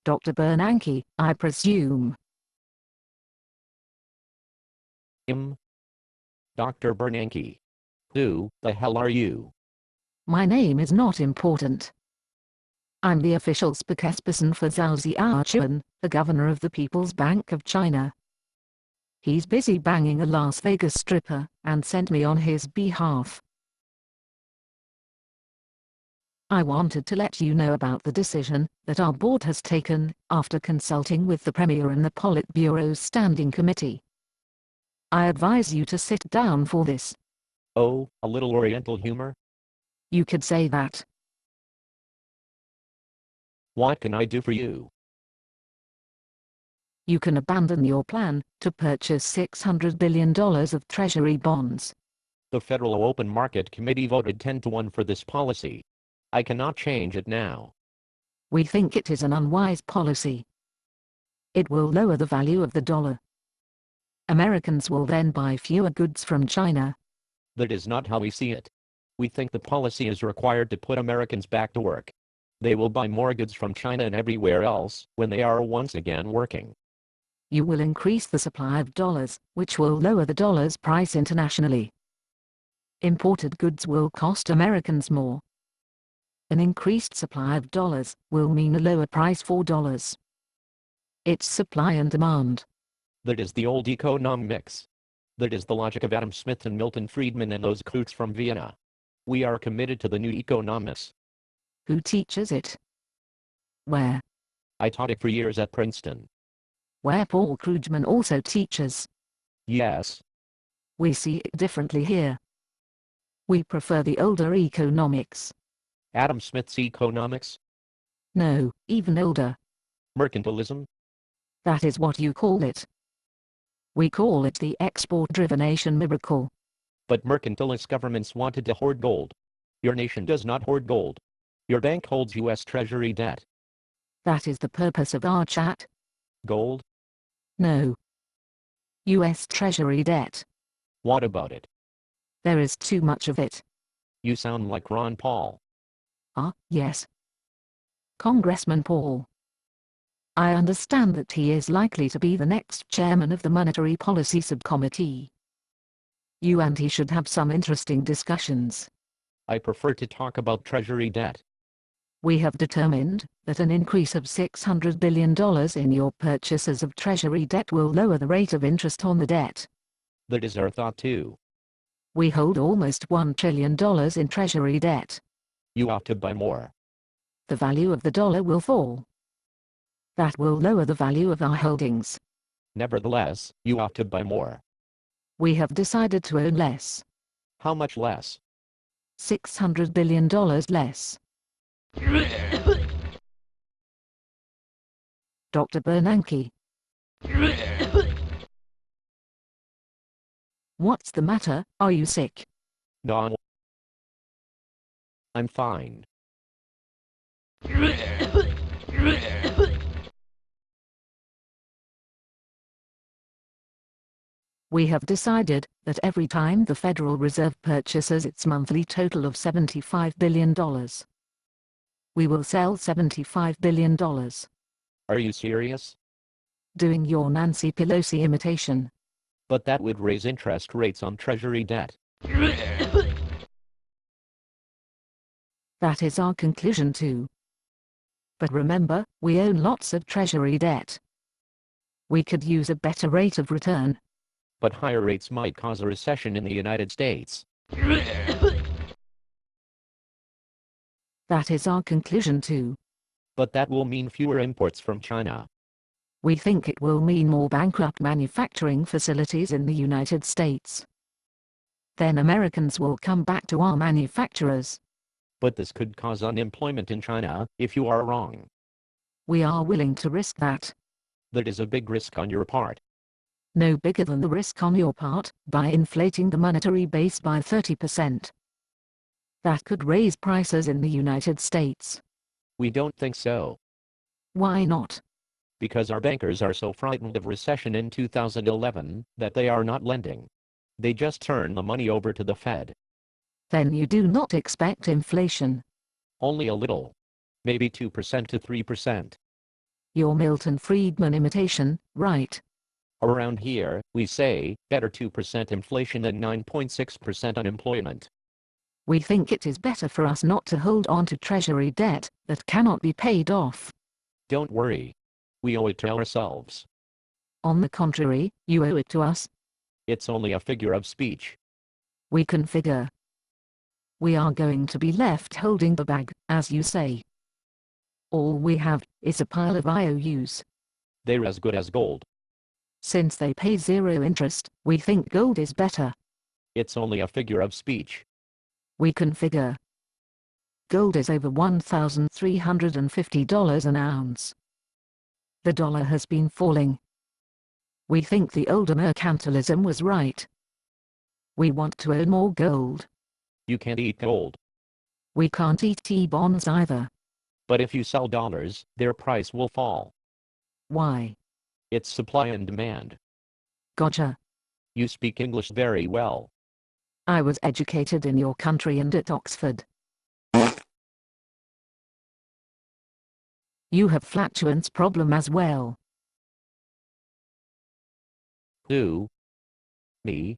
Dr. Bernanke, I presume. Dr. Bernanke. Who the hell are you? My name is not important. I'm the official spokesperson for Xiaochuan, the governor of the People's Bank of China. He's busy banging a Las Vegas stripper, and sent me on his behalf. I wanted to let you know about the decision that our board has taken, after consulting with the Premier and the Politburo's Standing Committee. I advise you to sit down for this. Oh, a little Oriental humor? You could say that. What can I do for you? You can abandon your plan to purchase $600 billion of Treasury bonds. The Federal Open Market Committee voted 10-1 for this policy. I cannot change it now. We think it is an unwise policy. It will lower the value of the dollar. Americans will then buy fewer goods from China. That is not how we see it. We think the policy is required to put Americans back to work. They will buy more goods from China and everywhere else when they are once again working. You will increase the supply of dollars, which will lower the dollar's price internationally. Imported goods will cost Americans more. An increased supply of dollars will mean a lower price for dollars. It's supply and demand. That is the old economics. That is the logic of Adam Smith and Milton Friedman and those crooks from Vienna. We are committed to the new economics. Who teaches it? Where? I taught it for years at Princeton. Where Paul Krugman also teaches. Yes. We see it differently here. We prefer the older economics. Adam Smith's economics? No, even older. Mercantilism? That is what you call it. We call it the export-driven Asian miracle. But mercantilist governments wanted to hoard gold. Your nation does not hoard gold. Your bank holds U.S. Treasury debt. That is the purpose of our chat. Gold? No. U.S. Treasury debt. What about it? There is too much of it. You sound like Ron Paul. Ah, yes. Congressman Paul. I understand that he is likely to be the next chairman of the Monetary Policy Subcommittee. You and he should have some interesting discussions. I prefer to talk about Treasury debt. We have determined that an increase of $600 billion in your purchases of Treasury debt will lower the rate of interest on the debt. That is our thought too. We hold almost $1 trillion in Treasury debt. You ought to buy more. The value of the dollar will fall. That will lower the value of our holdings. Nevertheless, you ought to buy more. We have decided to own less. How much less? $600 billion less. Dr. Bernanke. What's the matter? Are you sick? No. I'm fine. We have decided that every time the Federal Reserve purchases its monthly total of $75 billion, we will sell $75 billion. Are you serious? Doing your Nancy Pelosi imitation. But that would raise interest rates on Treasury debt. That is our conclusion too. But remember, we own lots of Treasury debt. We could use a better rate of return. But higher rates might cause a recession in the United States. That is our conclusion too. But that will mean fewer imports from China. We think it will mean more bankrupt manufacturing facilities in the United States. Then Americans will come back to our manufacturers. But this could cause unemployment in China, if you are wrong. We are willing to risk that. That is a big risk on your part. No bigger than the risk on your part, by inflating the monetary base by 30%. That could raise prices in the United States. We don't think so. Why not? Because our bankers are so frightened of recession in 2011, that they are not lending. They just turn the money over to the Fed. Then you do not expect inflation. Only a little. Maybe 2% to 3%. Your Milton Friedman imitation, right? Around here, we say, better 2% inflation than 9.6% unemployment. We think it is better for us not to hold on to treasury debt that cannot be paid off. Don't worry. We owe it to ourselves. On the contrary, you owe it to us. It's only a figure of speech. We can figure. We are going to be left holding the bag, as you say. All we have is a pile of IOUs. They're as good as gold. Since they pay zero interest, we think gold is better. It's only a figure of speech. We can figure. Gold is over $1,350 an ounce. The dollar has been falling. We think the older mercantilism was right. We want to own more gold. You can't eat gold. We can't eat T-bonds either. But if you sell dollars, their price will fall. Why? It's supply and demand. Gotcha. You speak English very well. I was educated in your country and at Oxford. You have flatulence problem as well. Who? Me?